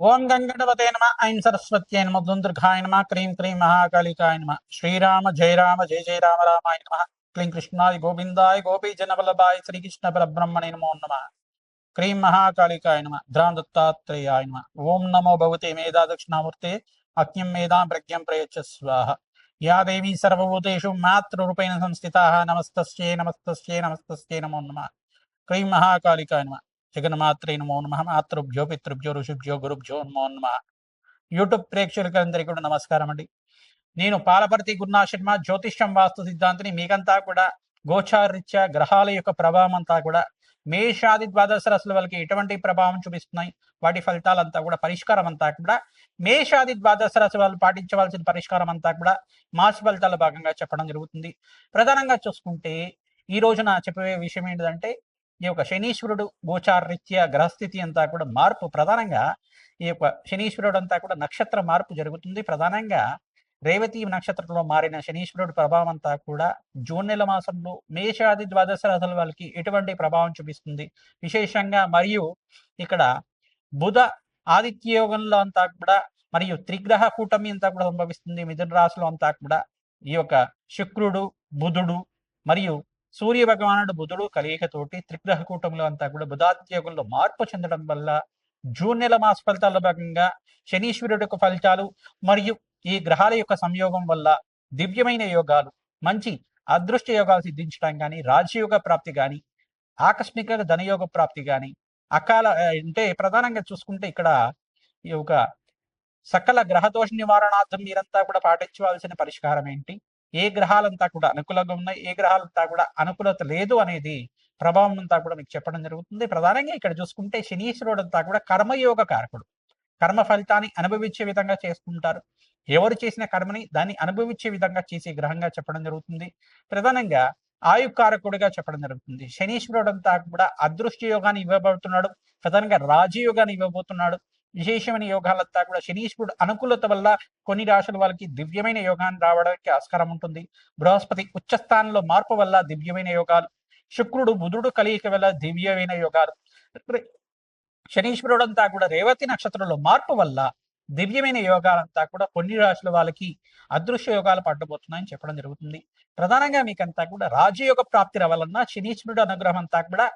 ఓం గంగణపతే నమ ఐం సరస్వత్యై నమ దుందుర్ఘాయ నమ క్రీం క్రీం మహాకాళికాయ నమ శ్రీరామ జయ రామ జయ జయ రామ రామాయ నమ క్లీం కృష్ణాయ గోవిందాయ గోపీ జనవల్లభాయ శ్రీకృష్ణ పరబ్రహ్మణే నమో నమ క్రీం మహాకాళికాయ నమ ధ్రాం దత్తాత్రేయాయ నమ ఓం నమో భగవతే మేధా దక్షిణామూర్తే అజ్ఞం మేధాం ప్రజ్ఞం ప్రయచ్చ స్వాహ యా దేవీ సర్వభూతేషు మాతృరూపేణ సంస్థితాః నమస్తస్యై నమస్తస్యై నమస్తస్యై నమో నమ క్రీం మహాకాళికాయ నమ జగన్మాత్రే నమో నమ మాతృభ్యో పితృభ్యో ఋషిభ్యో గురుభ్యో నమో నమ యూట్యూబ్ ప్రేక్షకులందరికీ కూడా నమస్కారం అండి. నేను పాలపర్తి గురునాథ్ శర్మ జ్యోతిష్యం వాస్తు సిద్ధాంతిని. మీకంతా కూడా గోచారరీత్యా గ్రహాల యొక్క ప్రభావం అంతా కూడా మేషాది ద్వాదశ రాశుల వాళ్ళకి ఎటువంటి ప్రభావం చూపిస్తున్నాయి, వాటి ఫలితాలంతా కూడా పరిష్కారం అంతా కూడా మేషాది ద్వాదశ రాశి వాళ్ళు పాటించవలసిన పరిష్కారం అంతా కూడా మాస ఫలితాల భాగంగా చెప్పడం జరుగుతుంది. ప్రధానంగా చూసుకుంటే ఈ రోజున చెప్పే విషయం ఏంటంటే ఈ యొక్క శనీశ్వరుడు గోచారరీత్యా గ్రహస్థితి అంతా కూడా మార్పు, ప్రధానంగా ఈ యొక్క శనీశ్వరుడు అంతా కూడా నక్షత్ర మార్పు జరుగుతుంది. ప్రధానంగా రేవతి నక్షత్రంలో మారిన శనీశ్వరుడు ప్రభావం అంతా కూడా జూన్ నెల మాసంలో మేషాది ద్వాదశ రాశుల వాళ్ళకి ఎటువంటి ప్రభావం చూపిస్తుంది విశేషంగా, మరియు ఇక్కడ బుధ ఆదిత్య యోగంలో అంతా కూడా మరియు త్రిగ్రహ కూటమి అంతా కూడా సంభవిస్తుంది. మిథున రాశిలో అంతా కూడా ఈ యొక్క శుక్రుడు బుధుడు మరియు సూర్య భగవానుడు బుధుడు కలియికతోటి త్రిగ్రహ కూటమిలో అంతా కూడా బుధాదిత్య యోగంలో మార్పు చెందడం వల్ల జూన్ నెల మాస ఫలితాల్లో భాగంగా శనీశ్వరుడు యొక్క ఫలితాలు మరియు ఈ గ్రహాల యొక్క సంయోగం వల్ల దివ్యమైన యోగాలు, మంచి అదృష్ట యోగాలు సిద్ధించడం కానీ, రాజయోగ ప్రాప్తి కానీ, ఆకస్మిక ధనయోగ ప్రాప్తి కానీ, అకాల అంటే ప్రధానంగా చూసుకుంటే ఇక్కడ ఈ యొక్క సకల గ్రహదోష నివారణార్థం మీరంతా కూడా పాటించవలసిన పరిష్కారం ఏంటి, ఏ గ్రహాలంతా కూడా అనుకూలంగా ఉన్నాయి, ఏ గ్రహాలంతా కూడా అనుకూలత లేదు అనేది ప్రభావం అంతా కూడా మీకు చెప్పడం జరుగుతుంది. ప్రధానంగా ఇక్కడ చూసుకుంటే శనీశ్వరుడు అంతా కూడా కర్మయోగ కారకుడు. కర్మ ఫలితాన్ని అనుభవించే విధంగా చేసుకుంటారు. ఎవరు చేసిన కర్మని దాన్ని అనుభవించే విధంగా చేసే గ్రహంగా చెప్పడం జరుగుతుంది. ప్రధానంగా ఆయుకారకుడిగా చెప్పడం జరుగుతుంది. శనీశ్వరుడు అంతా కూడా అదృష్ట యోగాన్ని ఇవ్వబోతున్నాడు. ప్రధానంగా రాజయోగాన్ని ఇవ్వబోతున్నాడు. విశేషమైన యోగాలంతా కూడా శనీశ్వరుడు అనుకూలత వల్ల కొన్ని రాశుల వాళ్ళకి దివ్యమైన యోగాన్ని రావడానికి ఆస్కారం ఉంటుంది. బృహస్పతి ఉచ్చస్థానంలో మార్పు వల్ల దివ్యమైన యోగాలు, శుక్రుడు బుధుడు కలియిక వల్ల దివ్యమైన యోగాలు, శనీశ్వరుడు అంతా కూడా రేవతి నక్షత్రంలో మార్పు వల్ల దివ్యమైన యోగాలంతా కూడా కొన్ని రాశుల వాళ్ళకి అదృశ్య యోగాలు పట్టబోతున్నాయని చెప్పడం జరుగుతుంది. ప్రధానంగా మీకంతా కూడా రాజయోగ ప్రాప్తి రావాలన్నా శనీశ్వరుడు అనుగ్రహం అంతా కూడా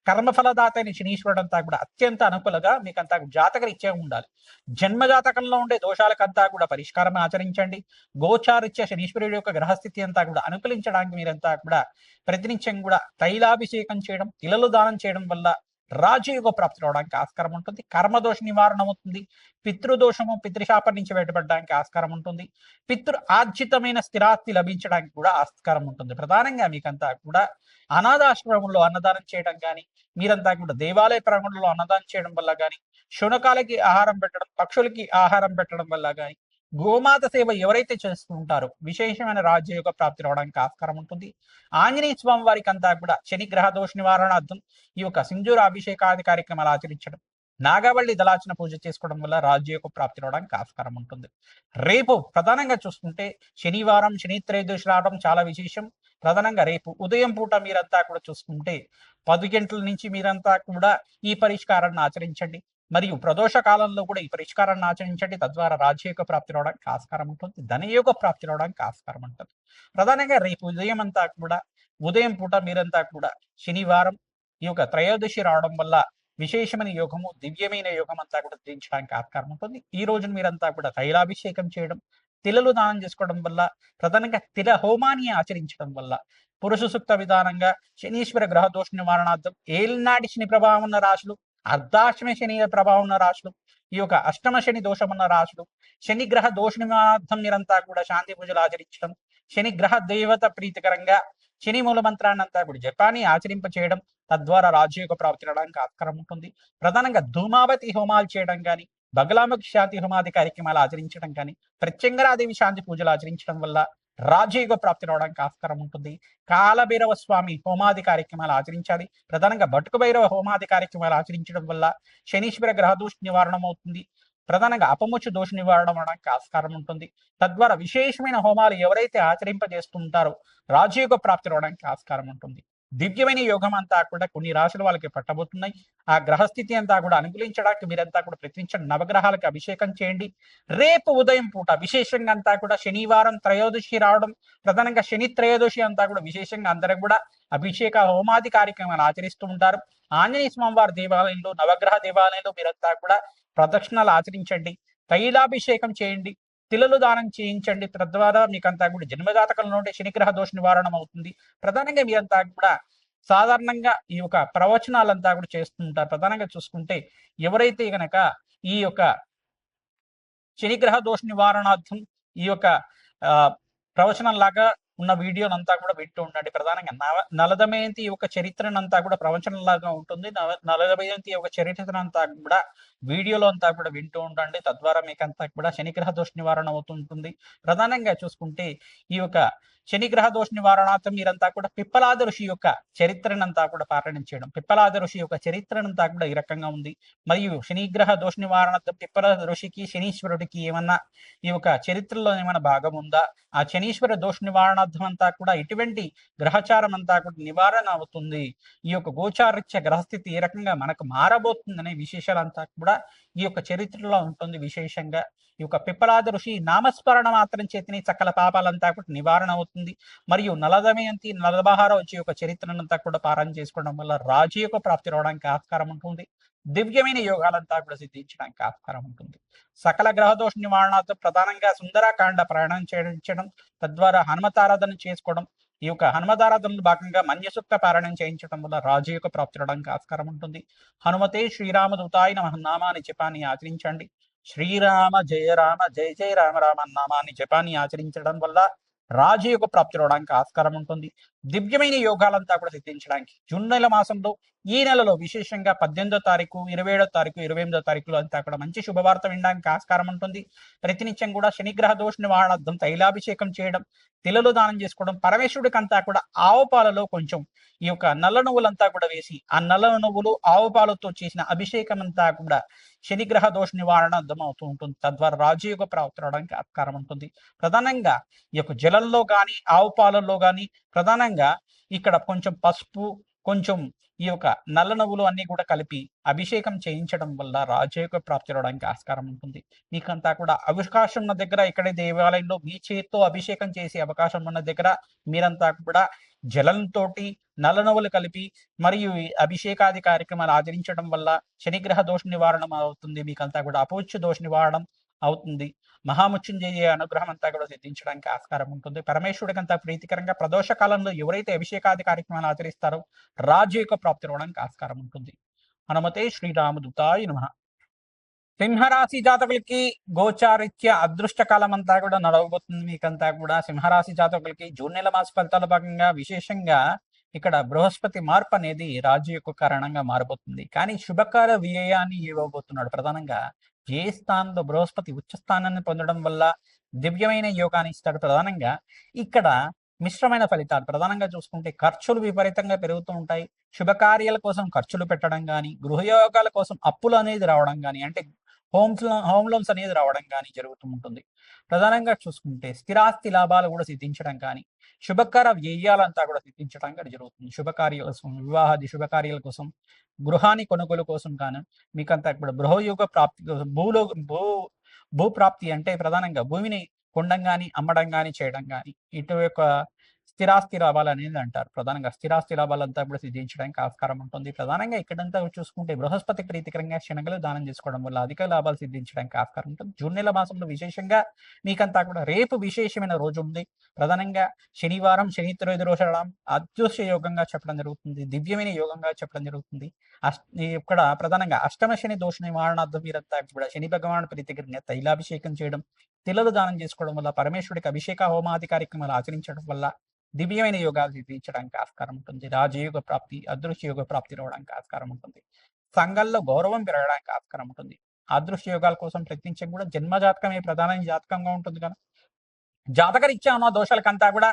కర్మఫలదాత అయిన శనీశ్వరుడు అంతా కూడా అత్యంత అనుకూలంగా మీకంతా జాతకరీత్యా ఉండాలి. జన్మ జాతకంలో ఉండే దోషాలకంతా కూడా పరిష్కారం ఆచరించండి. గోచారిత్య శనీశ్వరుడు యొక్క గ్రహస్థితి అంతా కూడా అనుకూలించడానికి మీరంతా కూడా ప్రతినిత్యం కూడా తైలాభిషేకం చేయడం, తిలలు దానం చేయడం వల్ల రాజయోగ ప్రాప్తి రావడానికి ఆస్కారం ఉంటుంది. కర్మదోష నివారణ అవుతుంది. పితృదోషము పితృశాపం నుంచి బయటపడడానికి ఆస్కారం ఉంటుంది. పితృ ఆర్జితమైన స్థిరాస్తి లభించడానికి కూడా ఆస్కారం ఉంటుంది. ప్రధానంగా మీకంతా కూడా అనాథాశ్రమంలో అన్నదానం చేయడం కానీ, మీరంతా కూడా దేవాలయ ప్రాంగణంలో అన్నదానం చేయడం వల్ల కానీ, శునకాలకి ఆహారం పెట్టడం, పక్షులకి ఆహారం పెట్టడం వల్ల కానీ, గోమాత సేవ ఎవరైతే చేస్తూ ఉంటారో విశేషమైన రాజ్యయోగ ప్రాప్తి రావడానికి ఆస్కారం ఉంటుంది. ఆంజనేయ స్వామి వారికి అంతా కూడా శని గ్రహ దోష నివారణార్థం ఈ యొక్క సింధూర అభిషేకాది కార్యక్రమాలు ఆచరించడం, నాగవల్లి దళార్చన పూజ చేసుకోవడం వల్ల రాజ్యయోగ ప్రాప్తి రావడానికి ఆస్కారం ఉంటుంది. రేపు ప్రధానంగా చూసుకుంటే శనివారం శని త్రయోదశి రావడం చాలా విశేషం. ప్రధానంగా రేపు ఉదయం పూట మీరంతా కూడా చూసుకుంటే 10 గంటల నుంచి మీరంతా కూడా ఈ పరిష్కారాన్ని ఆచరించండి. మరియు ప్రదోష కాలంలో కూడా ఈ పరిష్కారాన్ని ఆచరించండి. తద్వారా రాజ్యయోగ ప్రాప్తి రావడానికి ఆస్కారం ఉంటుంది. ధనయోగ ప్రాప్తి రావడానికి ఆస్కారం ఉంటుంది. ప్రధానంగా రేపు ఉదయం అంతా కూడా ఉదయం పూట మీరంతా కూడా శనివారం ఈ యొక్క త్రయోదశి రావడం వల్ల విశేషమైన యోగము, దివ్యమైన యోగం అంతా కూడా ధరించడానికి ఆస్కారం ఉంటుంది. ఈ రోజున మీరంతా కూడా తైలాభిషేకం చేయడం, తిలలు దానం చేసుకోవడం వల్ల, ప్రధానంగా తిల హోమాన్ని ఆచరించడం వల్ల పురుష సూక్త విధానంగా శనీశ్వర గ్రహ దోష నివారణార్థం ఏలినాటి శని ప్రభావం ఉన్న రాశులు, అర్ధాష్టమ శని ప్రభావం ఉన్న రాశులు, ఈ యొక్క అష్టమ శని దోషం ఉన్న రాశులు, శని గ్రహ దోష నివారణార్థం మీరంతా కూడా శాంతి పూజలు ఆచరించడం, శని గ్రహ దేవత ప్రీతికరంగా శని మూల మంత్రాన్ని అంతా కూడా జపాన్ని ఆచరింప చేయడం, తద్వారా రాజయోగ ప్రాప్తి రావడానికి ఆస్కారం ఉంటుంది. ప్రధానంగా ధూమావతి హోమాలు చేయడం కానీ, బగలాముఖి శాంతి హోమాది కార్యక్రమాలు ఆచరించడం కానీ, ప్రత్యంగరాదేవి శాంతి పూజలు ఆచరించడం వల్ల రాజయోగ ప్రాప్తి రావడానికి ఆస్కారం ఉంటుంది. కాలభైరవ స్వామి హోమాది కార్యక్రమాలు ఆచరించాలి. ప్రధానంగా బటుకు భైరవ హోమాది కార్యక్రమాలు ఆచరించడం వల్ల శనీశ్వర గ్రహ దోష నివారణం అవుతుంది. ప్రధానంగా అపముచ్చు దోష నివారణ అవడానికి ఆస్కారం ఉంటుంది. తద్వారా విశేషమైన హోమాలు ఎవరైతే ఆచరింపజేస్తుంటారో రాజయోగ ప్రాప్తి రావడానికి ఆస్కారం ఉంటుంది. దివ్యమైన యోగం అంతా కూడా కొన్ని రాశుల వాళ్ళకి పట్టబోతున్నాయి. ఆ గ్రహస్థితి అంతా కూడా అనుకూలించడానికి మీరంతా కూడా ప్రయత్నించండి. నవగ్రహాలకు అభిషేకం చేయండి. రేపు ఉదయం పూట విశేషంగా అంతా కూడా శనివారం త్రయోదశి రావడం, ప్రధానంగా శని త్రయోదశి అంతా కూడా విశేషంగా అందరూ కూడా అభిషేక హోమాది కార్యక్రమాలు ఆచరిస్తూ ఉంటారు. ఆంజనేయ స్వామివారి దేవాలయంలో, నవగ్రహ దేవాలయంలో మీరంతా కూడా ప్రదక్షిణాలు ఆచరించండి. తైలాభిషేకం చేయండి. తిలలు దానం చేయించండి. తద్వారా మీకంతా కూడా జన్మజాతకంలో ఉండే శనిగ్రహ దోష నివారణం అవుతుంది. ప్రధానంగా మీరంతా కూడా సాధారణంగా ఈ యొక్క ప్రవచనాలంతా కూడా చేస్తుంటారు. ప్రధానంగా చూసుకుంటే ఎవరైతే గనక ఈ యొక్క శనిగ్రహ దోష నివారణార్థం ఈ యొక్క ప్రవచనం లాగా ఉన్న వీడియోనంతా కూడా వింటూ ఉండండి. ప్రధానంగా నలదమయంతి యొక్క చరిత్రనంతా కూడా ప్రవచనం లాగా ఉంటుంది. నలదమయంతి యొక్క చరిత్రనంతా కూడా వీడియోలో అంతా కూడా వింటూ ఉండండి. తద్వారా మీకంతా కూడా శనిగ్రహ దోష నివారణ అవుతుంటుంది. ప్రధానంగా చూసుకుంటే ఈ యొక్క శనిగ్రహ దోష నివారణార్థం మీరంతా కూడా పిప్పలాద ఋషి యొక్క చరిత్రనంతా కూడా పారాయణం చేయడం. పిప్పలాద ఋషి యొక్క చరిత్రనంతా కూడా ఈ రకంగా ఉంది. మరియు శనిగ్రహ దోష నివారణార్థం పిప్పలాద ఋషికి శనీశ్వరుడికి ఏమన్నా ఈ యొక్క చరిత్రలో ఏమైనా భాగం ఉందా? ఆ శనీశ్వర దోష నివారణార్థం అంతా కూడా ఇటువంటి గ్రహచారం అంతా కూడా నివారణ అవుతుంది. ఈ యొక్క గోచారిత్య గ్రహస్థితి ఏ రకంగా మనకు మారబోతుందనే విశేషాలంతా కూడా ఈ యొక్క చరిత్రలో ఉంటుంది. విశేషంగా ఈ యొక్క పిప్పలాద ఋషి నామస్మరణ మాత్రం చేతిని సకల పాపాలంతా కూడా నివారణ అవుతుంది. మరియు నలదమయంతి నలబహార వచ్చి యొక్క చరిత్రనంతా కూడా పారాయణ చేసుకోవడం వల్ల రాజయోగ ప్రాప్తి రావడానికి ఆస్కారం ఉంటుంది. దివ్యమైన యోగాలంతా కూడా సిద్ధించడానికి ఆస్కారం ఉంటుంది. సకల గ్రహదోష నివారణార్థం ప్రధానంగా సుందరాకాండ ప్రయాణం చేయించడం, తద్వారా హనుమతారాధన చేసుకోవడం, ఈ యొక్క హనుమతారాధనలో భాగంగా మన్యసూక్త పారాయణం చేయించడం వల్ల రాజయోగ ప్రాప్తి రావడానికి ఆస్కారం ఉంటుంది. హనుమతే శ్రీరామదూతాయ నమః నామాన్ని జపాన్ని ఆచరించండి. శ్రీరామ జయ రామ జయ జయ రామ రామ నామాన్ని జపాన్ని ఆచరించడం వల్ల రాజయోగ ప్రాప్తి రావడానికి ఆస్కారం ఉంటుంది. దివ్యమైన యోగాలంతా కూడా సిద్ధించడానికి జూన్ నెల మాసంలో ఈ నెలలో విశేషంగా 18వ తారీఖు, 27వ తారీఖు, 28వ తారీఖులో అంతా కూడా మంచి శుభవార్త వినడానికి ఆస్కారం ఉంటుంది. ప్రతినిత్యం కూడా శనిగ్రహ దోష నివారణార్థం తైలాభిషేకం చేయడం, తిలలు దానం చేసుకోవడం, పరమేశ్వరుడికి అంతా కూడా ఆవు పాలలో కొంచెం ఈ యొక్క నల్ల నువ్వులంతా కూడా వేసి ఆ నల్ల నువ్వులు ఆవు పాలతో చేసిన అభిషేకం అంతా కూడా శనిగ్రహ దోష నివారణ అర్థం అవుతూ ఉంటుంది. తద్వారా రాజయోగ ప్రాప్తి రావడానికి ఆస్కారం ఉంటుంది. ప్రధానంగా ఈ యొక్క జలంలో కానీ ఆవు పాలల్లో కానీ ప్రధానంగా ఇక్కడ కొంచెం పసుపు, కొంచెం ఈ యొక్క నల్ల నువ్వులు అన్ని కూడా కలిపి అభిషేకం చేయించడం వల్ల రాజయోగ ప్రాప్తి రావడానికి ఆస్కారం ఉంటుంది. మీకంతా కూడా అవకాశం ఉన్న దగ్గర ఇక్కడే దేవాలయంలో మీ చేతితో అభిషేకం చేసే అవకాశం ఉన్న దగ్గర మీరంతా కూడా జలంతో నల్ల నువ్వులు కలిపి మరియు అభిషేకాది కార్యక్రమాలు ఆచరించడం వల్ల శనిగ్రహ దోష నివారణ అవుతుంది. మీకంతా కూడా అపౌచ్య దోష నివారణ అవుతుంది. మహామృత్యుంజయ అనుగ్రహం అంతా కూడా సిద్ధించడానికి ఆస్కారం ఉంటుంది. పరమేశ్వరుడికి అంతా ప్రీతికరంగా ప్రదోష కాలంలో ఎవరైతే అభిషేకాది కార్యక్రమాలు ఆచరిస్తారో రాజయోగ ప్రాప్తి రావడానికి ఆస్కారం ఉంటుంది. హనుమతే శ్రీరామదూతాయ నమః. సింహరాశి జాతకులకి గోచారిత్య అదృష్ట కాలం అంతా కూడా నడవబోతుంది. మీకంతా కూడా సింహరాశి జాతకులకి జూన్ నెల మాస ఫలితాల భాగంగా విశేషంగా ఇక్కడ బృహస్పతి మార్పు అనేది రాజు యొక్క కారణంగా మారబోతుంది. కానీ శుభకార వ్యయాన్ని ఇవ్వబోతున్నాడు. ప్రధానంగా ఏ స్థానంలో బృహస్పతి ఉచ్చ స్థానాన్ని పొందడం వల్ల దివ్యమైన యోగాన్ని ఇస్తాడు. ప్రధానంగా ఇక్కడ మిశ్రమైన ఫలితాలు ప్రధానంగా చూసుకుంటే ఖర్చులు విపరీతంగా పెరుగుతూ ఉంటాయి. శుభకార్యాల కోసం ఖర్చులు పెట్టడం కానీ, గృహయోగాల కోసం అప్పులు అనేది రావడం కానీ, అంటే హోమ్ లోన్స్ అనేది రావడం కానీ జరుగుతూ ఉంటుంది. ప్రధానంగా చూసుకుంటే స్థిరాస్తి లాభాలు కూడా సిద్ధించడం కానీ, శుభకర వ్యయాలంతా కూడా సిద్ధించడం కానీ జరుగుతుంది. శుభకార్యాల కోసం, వివాహాది శుభకార్యాల కోసం, గృహాన్ని కొనుగోలు కోసం కానీ మీకంతా ఇప్పుడు గృహయోగ ప్రాప్తి కోసం భూప్రాప్తి అంటే ప్రధానంగా భూమిని కొనడం కానీ, అమ్మడం కానీ, చేయడం కానీ ఇటు యొక్క స్థిరాస్తి లాభాలు అనేది అంటారు. ప్రధానంగా స్థిరాస్తి లాభాలంతా కూడా సిద్ధించడానికి ఆస్కారం ఉంటుంది. ప్రధానంగా ఇక్కడంతా చూసుకుంటే బృహస్పతి ప్రీతికరంగా శనగలు దానం చేసుకోవడం వల్ల అధిక లాభాలు సిద్ధించడానికి ఆస్కారం ఉంటుంది. జూన్ నెల మాసంలో విశేషంగా మీకంతా కూడా రేపు విశేషమైన రోజు ఉంది. ప్రధానంగా శనివారం శని త్రయోదశి అదృశ్య యోగంగా చెప్పడం జరుగుతుంది. దివ్యమైన యోగంగా చెప్పడం జరుగుతుంది. ఇక్కడ ప్రధానంగా అష్టమ శని దోష నివారణార్థం మీరంతా కూడా శని భగవాన్ ప్రీతికరంగా తైలాభిషేకం చేయడం, తిలలు దానం చేసుకోవడం వల్ల, పరమేశ్వరుడికి అభిషేక హోమాది కార్యక్రమాలు ఆచరించడం వల్ల దివ్యమైన యోగాలు సిద్ధించడానికి ఆస్కారం ఉంటుంది. రాజయోగ ప్రాప్తి, అదృశ్య యోగ ప్రాప్తి రావడానికి ఆస్కారం ఉంటుంది. సంఘంలో గౌరవం పెరగడానికి ఆస్కారం ఉంటుంది. అదృశ్య యోగాల కోసం ప్రయత్నించడం కూడా జన్మజాతకమే ప్రధాన జాతకంగా ఉంటుంది కదా. జాతకరీత్యా ఉన్న దోషాలకంతా కూడా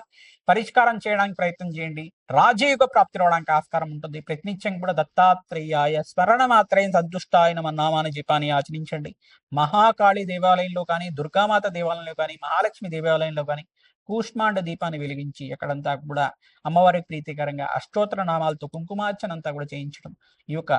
పరిష్కారం చేయడానికి ప్రయత్నం చేయండి. రాజయోగ ప్రాప్తి రావడానికి ఆస్కారం ఉంటుంది. ప్రయత్నించం కూడా దత్తాత్రేయాయ స్మరణ మాత్రమే సంతుష్టాయ నమ నామాన్ని జపాన్ని ఆచరించండి. మహాకాళి దేవాలయంలో కానీ, దుర్గామాత దేవాలయంలో కానీ, మహాలక్ష్మి దేవాలయంలో కానీ కూష్మాండ దీపాన్ని వెలిగించి అక్కడంతా కూడా అమ్మవారికి ప్రీతికరంగా అష్టోత్తర నామాలతో కుంకుమార్చన అంతా కూడా చేయించడం. ఈ యొక్క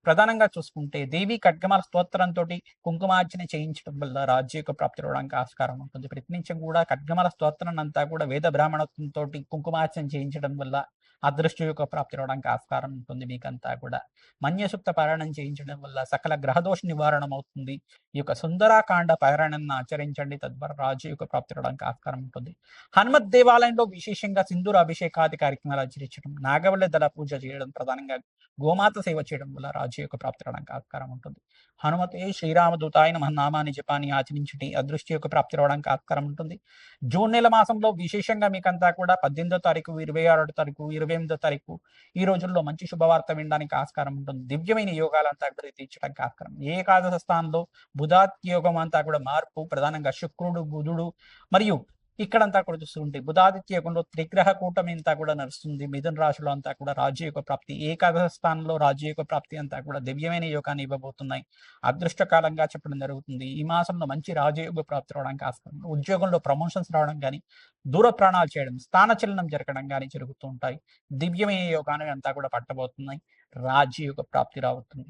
ప్రధానంగా చూసుకుంటే దేవి ఖడ్గమాల స్తోత్రంతో కుంకుమార్చన చేయించడం వల్ల రాజ్య యొక్క ప్రాప్తి రావడానికి ఆస్కారం ఉంటుంది. ప్రతినిత్యం కూడా ఖడ్గమాల స్తోత్రాన్ని అంతా కూడా వేద బ్రాహ్మణత్వంతో కుంకుమార్చన చేయించడం వల్ల అదృష్ట యొక్క ప్రాప్తి రావడానికి ఆస్కారం ఉంటుంది. మీకంతా కూడా మన్యసూక్త పారాయణం చేయించడం వల్ల సకల గ్రహదోష నివారణ అవుతుంది. ఈ యొక్క సుందరాకాండ పారాయణాన్ని ఆచరించండి, తద్వారా రాజు యొక్క ప్రాప్తి రావడానికి ఆస్కారం ఉంటుంది. హనుమత్ దేవాలయంలో విశేషంగా సింధూర అభిషేకాది కార్యక్రమాలు ఆచరించడం, నాగవల్లి దళ పూజ చేయడం, ప్రధానంగా గోమాత సేవ చేయడం వల్ల రాజు యొక్క ప్రాప్తి రావడానికి ఆస్కారం ఉంటుంది. హనుమతే శ్రీరామదూతాయ నమః నామాన్ని జపాన్ని ఆచరించటి అదృష్టి యొక్క ప్రాప్తి రావడానికి ఆస్కారం ఉంటుంది. జూన్ నెల మాసంలో విశేషంగా మీకంతా కూడా 18వ తారీఖు, 26వ తారీఖు, 28వ తారీఖు ఈ రోజుల్లో మంచి శుభవార్త వినడానికి ఆస్కారం ఉంటుంది. దివ్యమైన యోగాలంతా కూడా తీర్చడానికి ఆస్కారం. ఏకాదశ స్థానంలో బుధాత్య యోగం అంతా కూడా మార్పు, ప్రధానంగా శుక్రుడు, బుధుడు మరియు ఇక్కడంతా కూడా చూస్తుంటే బుధాదిత్య యోగంలో త్రిగ్రహ కూటమి అంతా కూడా నడుస్తుంది. మిథున రాశిలో అంతా కూడా రాజ్య యొక్క ప్రాప్తి, ఏకాదశ స్థానంలో రాజ్య యొక్క ప్రాప్తి అంతా కూడా దివ్యమైన యోగాన్ని ఇవ్వబోతున్నాయి. అదృష్టకాలంగా చెప్పడం జరుగుతుంది. ఈ మాసంలో మంచి రాజయోగ ప్రాప్తి రావడానికి ఆస్కారం, ఉద్యోగంలో ప్రమోషన్స్ రావడం కానీ, దూర ప్రాణాలు చేయడం, స్థానచలనం జరగడం కానీ జరుగుతూ ఉంటాయి. దివ్యమైన యోగాన్ని అంతా కూడా పట్టబోతున్నాయి. రాజ్య యొక్క ప్రాప్తి రాబోతుంది.